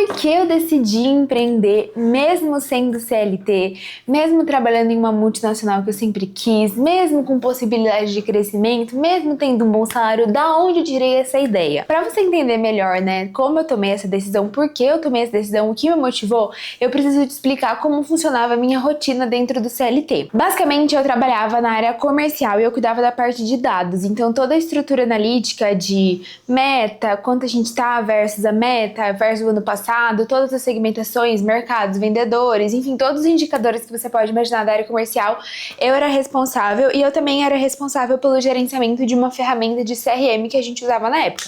por que eu decidi empreender, mesmo sendo CLT, mesmo trabalhando em uma multinacional que eu sempre quis, mesmo com possibilidade de crescimento, mesmo tendo um bom salário, da onde eu tirei essa ideia? Para você entender melhor, né, como eu tomei essa decisão, por que eu tomei essa decisão, o que me motivou, eu preciso te explicar como funcionava a minha rotina dentro do CLT. Basicamente, eu trabalhava na área comercial e eu cuidava da parte de dados, então toda a estrutura analítica de meta, quanto a gente tá versus a meta, versus o ano passado, todas as segmentações, mercados, vendedores, enfim, todos os indicadores que você pode imaginar da área comercial, eu era responsável e eu também era responsável pelo gerenciamento de uma ferramenta de CRM que a gente usava na época.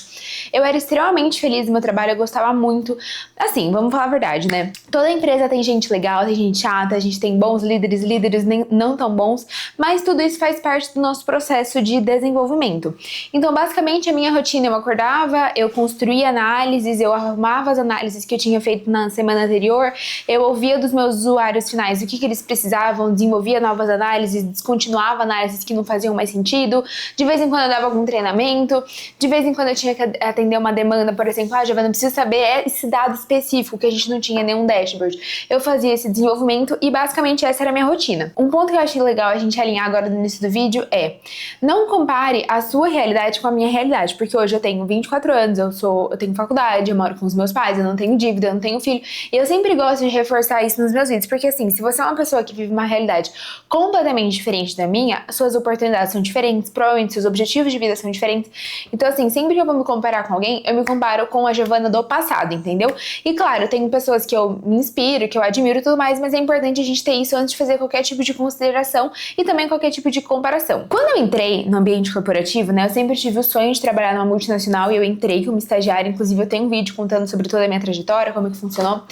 Eu era extremamente feliz no meu trabalho, eu gostava muito. Assim, vamos falar a verdade, né? Toda empresa tem gente legal, tem gente chata, a gente tem bons líderes, líderes nem, não tão bons, mas tudo isso faz parte do nosso processo de desenvolvimento. Então, basicamente, a minha rotina, eu acordava, eu construía análises, eu arrumava as análises que eu tinha feito na semana anterior, eu ouvia dos meus usuários finais o que eles precisavam, desenvolvia novas análises, descontinuava análises que não faziam mais sentido, de vez em quando eu dava algum treinamento, de vez em quando eu tinha que atender uma demanda, por exemplo, Giovana, preciso saber esse dado específico que a gente não tinha nenhum dashboard. Eu fazia esse desenvolvimento e basicamente essa era a minha rotina. Um ponto que eu achei legal a gente alinhar agora no início do vídeo é: não compare a sua realidade com a minha realidade, porque hoje eu tenho 24 anos, eu tenho faculdade, eu moro com os meus pais, eu não tenho dívida, eu não tenho filho, e eu sempre gosto de reforçar isso nos meus vídeos, porque assim, se você é uma pessoa que vive uma realidade completamente diferente da minha, suas oportunidades são diferentes, provavelmente seus objetivos de vida são diferentes, então assim, sempre que eu vou me comparar com alguém, eu me comparo com a Giovana do passado, entendeu? E claro, eu tenho pessoas que eu me inspiro, que eu admiro e tudo mais, mas é importante a gente ter isso antes de fazer qualquer tipo de consideração e também qualquer tipo de comparação. Quando eu entrei no ambiente corporativo, né, eu sempre tive o sonho de trabalhar numa multinacional e eu entrei como estagiária, inclusive eu tenho um vídeo contando sobre toda a minha trajetória, como é que funcionou.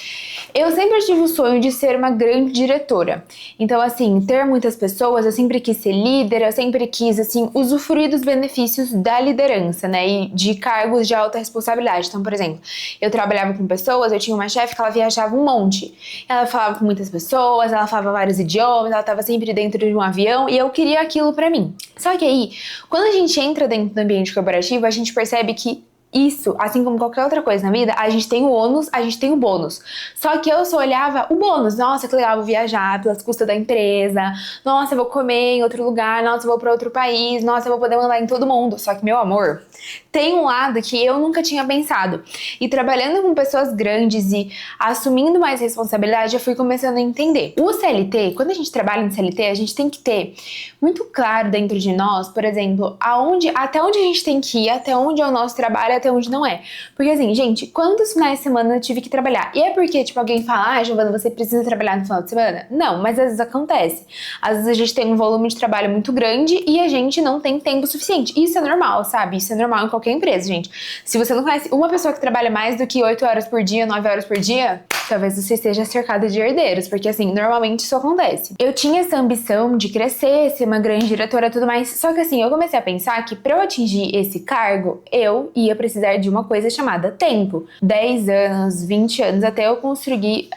Eu sempre tive o sonho de ser uma grande diretora. Então, assim, ter muitas pessoas, eu sempre quis ser líder, eu sempre quis, assim, usufruir dos benefícios da liderança, né, e de cargos de alta responsabilidade. Então, por exemplo, eu trabalhava com pessoas, eu tinha uma chefe que ela viajava um monte. Ela falava com muitas pessoas, ela falava vários idiomas, ela estava sempre dentro de um avião e eu queria aquilo pra mim. Só que aí, quando a gente entra dentro do ambiente corporativo, a gente percebe que isso, assim como qualquer outra coisa na vida, a gente tem o ônus, a gente tem o bônus. Só que eu só olhava o bônus. Nossa, que legal, vou viajar pelas custas da empresa. Nossa, eu vou comer em outro lugar. Nossa, eu vou para outro país. Nossa, eu vou poder mandar em todo mundo. Só que, meu amor, tem um lado que eu nunca tinha pensado. E trabalhando com pessoas grandes e assumindo mais responsabilidade, eu fui começando a entender. O CLT, quando a gente trabalha no CLT, a gente tem que ter muito claro dentro de nós, por exemplo, até onde a gente tem que ir, até onde é o nosso trabalho, até onde não é. Porque assim, gente, quantos finais de semana eu tive que trabalhar? E é porque, tipo, alguém fala, Giovana, você precisa trabalhar no final de semana? Não, mas às vezes acontece. Às vezes a gente tem um volume de trabalho muito grande e a gente não tem tempo suficiente. Isso é normal, sabe? Isso é normal em qualquer empresa, gente. Se você não conhece uma pessoa que trabalha mais do que 8 horas por dia, 9 horas por dia, talvez você esteja cercado de herdeiros, porque assim, normalmente isso acontece. Eu tinha essa ambição de crescer, ser uma grande diretora e tudo mais, só que assim, eu comecei a pensar que pra eu atingir esse cargo, eu ia precisar de uma coisa chamada tempo. 10 anos, 20 anos, até eu conseguir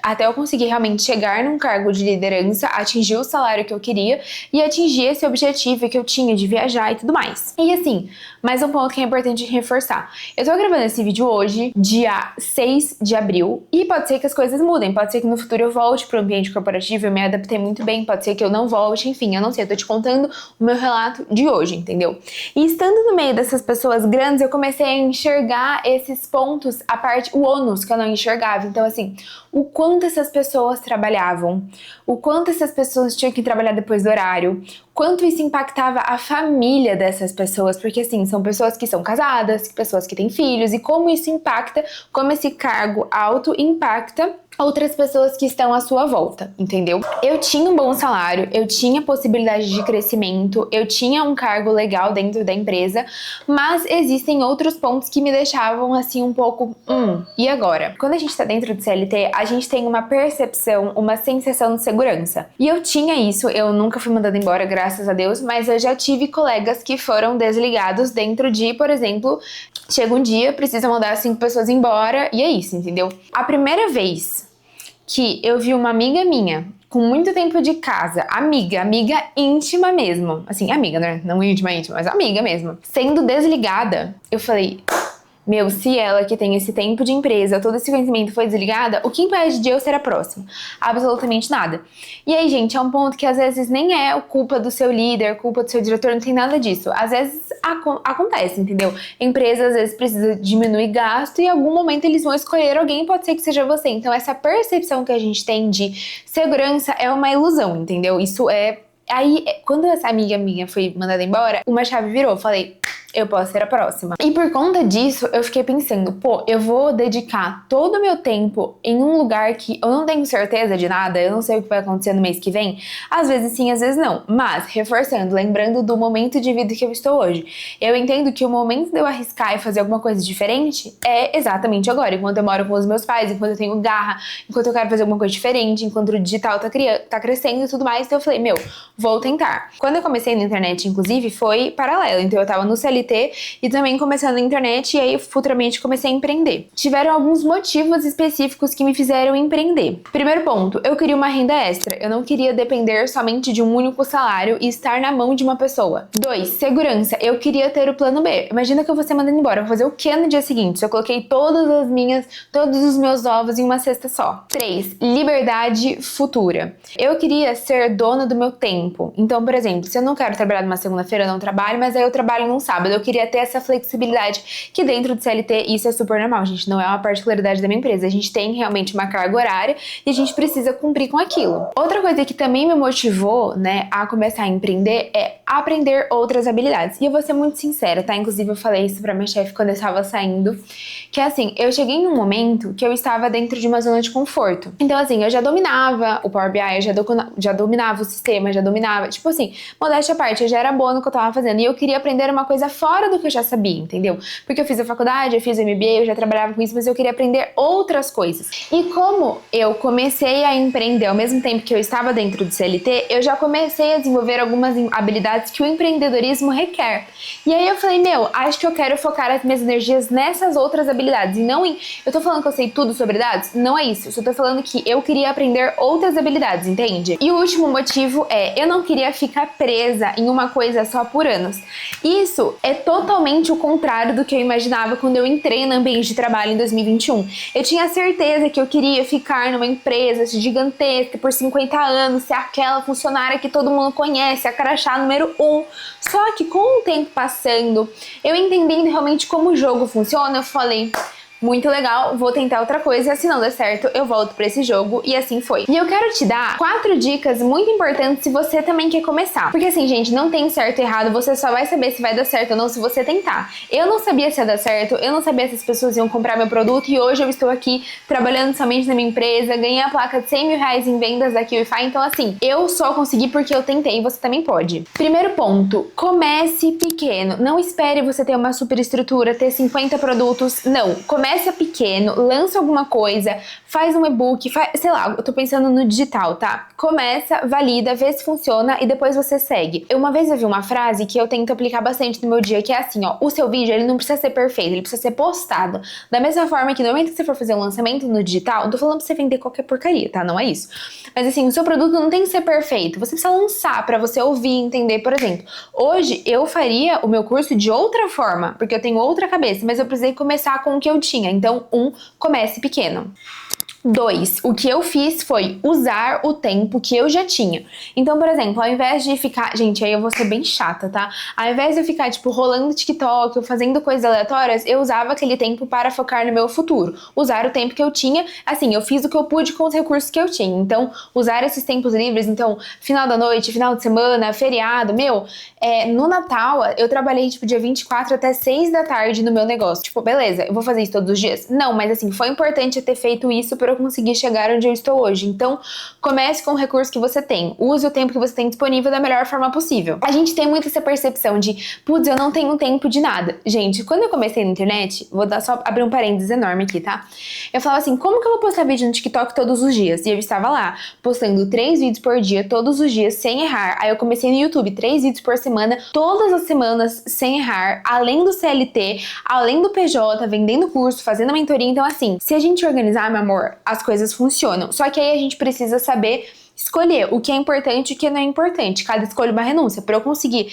realmente chegar num cargo de liderança, atingir o salário que eu queria e atingir esse objetivo que eu tinha de viajar e tudo mais. E assim, mais um ponto que é importante reforçar. Eu tô gravando esse vídeo hoje, dia 6 de abril, e pode ser que as coisas mudem, pode ser que no futuro eu volte pro ambiente corporativo, eu me adaptei muito bem, pode ser que eu não volte, enfim, eu não sei, eu tô te contando o meu relato de hoje, entendeu? E estando no meio dessas pessoas grandes, eu comecei a enxergar esses pontos, o ônus que eu não enxergava. Então, assim, o quanto essas pessoas trabalhavam, o quanto essas pessoas tinham que trabalhar depois do horário, quanto isso impactava a família dessas pessoas, porque assim, são pessoas que são casadas, pessoas que têm filhos, e como isso impacta, como esse cargo alto impacta outras pessoas que estão à sua volta, entendeu? Eu tinha um bom salário, eu tinha possibilidade de crescimento, eu tinha um cargo legal dentro da empresa, mas existem outros pontos que me deixavam assim um pouco, e agora? Quando a gente tá dentro do CLT, a gente tem uma percepção, uma sensação de segurança. E eu tinha isso, eu nunca fui mandada embora, graças a Deus, mas eu já tive colegas que foram desligados dentro de, por exemplo, chega um dia, precisa mandar 5 pessoas embora, e é isso, entendeu? A primeira vez que eu vi uma amiga minha, com muito tempo de casa, amiga íntima mesmo, assim, amiga, né? Não íntima, mas amiga mesmo, sendo desligada, eu falei, Meu, se ela que tem esse tempo de empresa, todo esse conhecimento foi desligada, o que impede de eu ser a próxima? Absolutamente nada. E aí, gente, é um ponto que às vezes nem é culpa do seu líder, culpa do seu diretor, não tem nada disso. Às vezes acontece, entendeu? A empresa às vezes precisa diminuir gasto e em algum momento eles vão escolher alguém, pode ser que seja você. Então essa percepção que a gente tem de segurança é uma ilusão, entendeu? Isso é... Aí, quando essa amiga minha foi mandada embora, uma chave virou, eu falei... eu posso ser a próxima. E por conta disso, eu fiquei pensando, pô, eu vou dedicar todo o meu tempo em um lugar que eu não tenho certeza de nada, eu não sei o que vai acontecer no mês que vem. Às vezes sim, às vezes não. Mas, reforçando, lembrando do momento de vida que eu estou hoje. Eu entendo que o momento de eu arriscar e fazer alguma coisa diferente é exatamente agora. Enquanto eu moro com os meus pais, enquanto eu tenho garra, enquanto eu quero fazer alguma coisa diferente, enquanto o digital tá crescendo e tudo mais. Então eu falei, meu, vou tentar. Quando eu comecei na internet, inclusive, foi paralelo. Então eu tava no CLT e também começando na internet e aí futuramente comecei a empreender. Tiveram alguns motivos específicos que me fizeram empreender. Primeiro ponto, eu queria uma renda extra. Eu não queria depender somente de um único salário e estar na mão de uma pessoa. 2, segurança. Eu queria ter o plano B. Imagina que eu vou ser mandada embora. Eu vou fazer o que no dia seguinte? Se eu coloquei todos os meus ovos em uma cesta só. 3, liberdade futura. Eu queria ser dona do meu tempo. Então, por exemplo, se eu não quero trabalhar numa segunda-feira, eu não trabalho, mas aí eu trabalho num sábado. Eu queria ter essa flexibilidade, que dentro do CLT isso é super normal, gente, não é uma particularidade da minha empresa. A gente tem realmente uma carga horária e a gente precisa cumprir com aquilo. Outra coisa que também me motivou, né, a começar a empreender é aprender outras habilidades. E eu vou ser muito sincera, tá? Inclusive eu falei isso pra minha chefe quando eu estava saindo, que assim, eu cheguei em um momento que eu estava dentro de uma zona de conforto. Então assim, eu já dominava o Power BI, eu já dominava o sistema, já dominava, tipo assim, modéstia à parte, eu já era boa no que eu tava fazendo e eu queria aprender uma coisa fora do que eu já sabia, entendeu? Porque eu fiz a faculdade, eu fiz o MBA, eu já trabalhava com isso, mas eu queria aprender outras coisas. E como eu comecei a empreender ao mesmo tempo que eu estava dentro do CLT, eu já comecei a desenvolver algumas habilidades que o empreendedorismo requer. E aí eu falei, meu, acho que eu quero focar as minhas energias nessas outras habilidades e não em... Eu tô falando que eu sei tudo sobre dados? Não é isso. Eu só tô falando que eu queria aprender outras habilidades, entende? E o último motivo é, eu não queria ficar presa em uma coisa só por anos. Isso é totalmente o contrário do que eu imaginava quando eu entrei no ambiente de trabalho em 2021. Eu tinha certeza que eu queria ficar numa empresa gigantesca por 50 anos, ser aquela funcionária que todo mundo conhece, a crachá número 1. Só que com o tempo passando, eu entendendo realmente como o jogo funciona, eu falei... muito legal, vou tentar outra coisa, se não der certo, eu volto pra esse jogo, e assim foi. E eu quero te dar 4 dicas muito importantes se você também quer começar. Porque assim, gente, não tem certo e errado, você só vai saber se vai dar certo ou não se você tentar. Eu não sabia se ia dar certo, eu não sabia se as pessoas iam comprar meu produto, e hoje eu estou aqui trabalhando somente na minha empresa, ganhei a placa de 100 mil reais em vendas da QIFI, então assim, eu só consegui porque eu tentei, e você também pode. Primeiro ponto, comece pequeno. Não espere você ter uma super estrutura, ter 50 produtos, não. Comece pequeno, lança alguma coisa, faz um e-book, sei lá, eu tô pensando no digital, tá? Começa, valida, vê se funciona e depois você segue. Uma vez eu vi uma frase que eu tento aplicar bastante no meu dia, que é assim, ó, o seu vídeo, ele não precisa ser perfeito, ele precisa ser postado. Da mesma forma que no momento que você for fazer um lançamento no digital, não tô falando pra você vender qualquer porcaria, tá? Não é isso. Mas assim, o seu produto não tem que ser perfeito, você precisa lançar pra você ouvir, entender. Por exemplo, hoje eu faria o meu curso de outra forma, porque eu tenho outra cabeça, mas eu precisei começar com o que eu tinha. Então, comece pequeno. 2, o que eu fiz foi usar o tempo que eu já tinha. Então, por exemplo, ao invés de ficar... Gente, aí eu vou ser bem chata, tá? Ao invés de eu ficar, tipo, rolando TikTok ou fazendo coisas aleatórias, eu usava aquele tempo para focar no meu futuro. Usar o tempo que eu tinha, assim, eu fiz o que eu pude com os recursos que eu tinha. Então, usar esses tempos livres, então, final da noite, final de semana, feriado, no Natal, eu trabalhei, tipo, dia 24 até 6 da tarde no meu negócio. Tipo, beleza, eu vou fazer isso todos os dias? Não, mas assim, foi importante eu ter feito isso para eu conseguir chegar onde eu estou hoje. Então, comece com o recurso que você tem. Use o tempo que você tem disponível da melhor forma possível. A gente tem muito essa percepção de, putz, eu não tenho tempo de nada. Gente, quando eu comecei na internet, só abrir um parênteses enorme aqui, tá? Eu falava assim, como que eu vou postar vídeo no TikTok todos os dias? E eu estava lá, postando 3 vídeos por dia, todos os dias, sem errar. Aí eu comecei no YouTube, 3 vídeos por semana, todas as semanas, sem errar, além do CLT, além do PJ, vendendo curso, fazendo mentoria. Então, assim, se a gente organizar, meu amor, as coisas funcionam. Só que aí a gente precisa saber escolher o que é importante e o que não é importante. Cada escolha é uma renúncia. Pra eu conseguir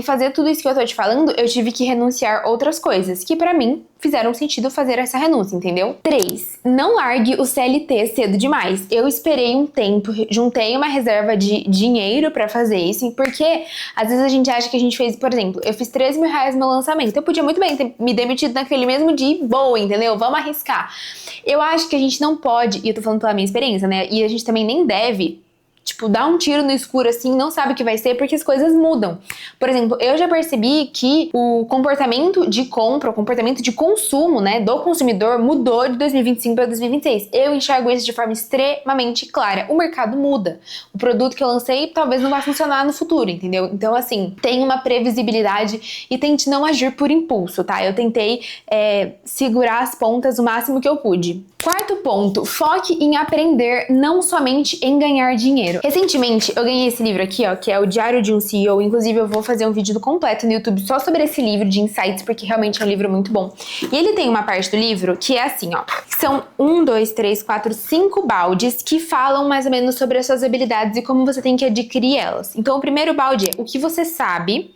fazer tudo isso que eu tô te falando, eu tive que renunciar outras coisas, que pra mim fizeram sentido fazer essa renúncia, entendeu? 3. Não largue o CLT cedo demais. Eu esperei um tempo, juntei uma reserva de dinheiro pra fazer isso, porque às vezes a gente acha que a gente fez, por exemplo, eu fiz R$13.000 no meu lançamento, eu podia muito bem ter me demitido naquele mesmo dia, boa, entendeu? Vamos arriscar. Eu acho que a gente não pode, e eu tô falando pela minha experiência, né? E a gente também nem deve, tipo, dar um tiro no escuro assim, não sabe o que vai ser, porque as coisas mudam. Por exemplo, eu já percebi que o comportamento de compra, o comportamento de consumo, né, do consumidor mudou de 2025 para 2026. Eu enxergo isso de forma extremamente clara. O mercado muda. O produto que eu lancei talvez não vai funcionar no futuro, entendeu? Então, assim, tem uma previsibilidade e tente não agir por impulso, tá? Eu tentei segurar as pontas o máximo que eu pude. Quarto ponto, foque em aprender, não somente em ganhar dinheiro. Recentemente, eu ganhei esse livro aqui, ó, que é o Diário de um CEO. Inclusive, eu vou fazer um vídeo completo no YouTube só sobre esse livro de insights, porque realmente é um livro muito bom. E ele tem uma parte do livro que é assim, ó. São 5 baldes que falam mais ou menos sobre as suas habilidades e como você tem que adquirir elas. Então, o primeiro balde é o que você sabe.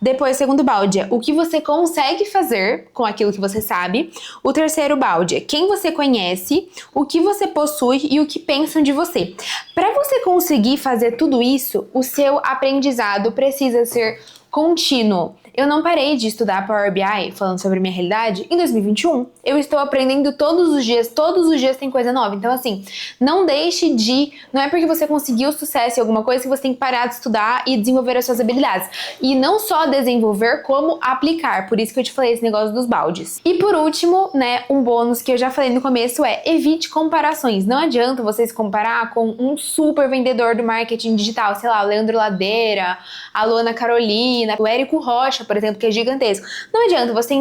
Depois, o segundo balde é o que você consegue fazer com aquilo que você sabe. O terceiro balde é quem você conhece, o que você possui e o que pensam de você. Para você conseguir fazer tudo isso, o seu aprendizado precisa ser contínuo. Eu não parei de estudar Power BI, falando sobre minha realidade, em 2021. Eu estou aprendendo todos os dias tem coisa nova. Então, assim, não deixe de... Não é porque você conseguiu sucesso em alguma coisa que você tem que parar de estudar e desenvolver as suas habilidades. E não só desenvolver, como aplicar. Por isso que eu te falei esse negócio dos baldes. E por último, né, um bônus que eu já falei no começo é evite comparações. Não adianta você se comparar com um super vendedor do marketing digital, sei lá, o Leandro Ladeira, a Luana Carolina, o Érico Rocha, por exemplo, que é gigantesco. Não adianta você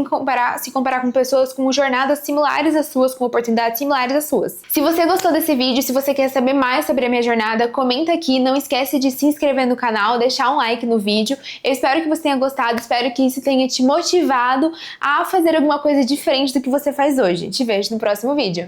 se comparar com pessoas com jornadas similares às suas, com oportunidades similares às suas. Se você gostou desse vídeo, se você quer saber mais sobre a minha jornada, comenta aqui, não esquece de se inscrever no canal, deixar um like no vídeo. Eu espero que você tenha gostado, espero que isso tenha te motivado a fazer alguma coisa diferente do que você faz hoje. Te vejo no próximo vídeo.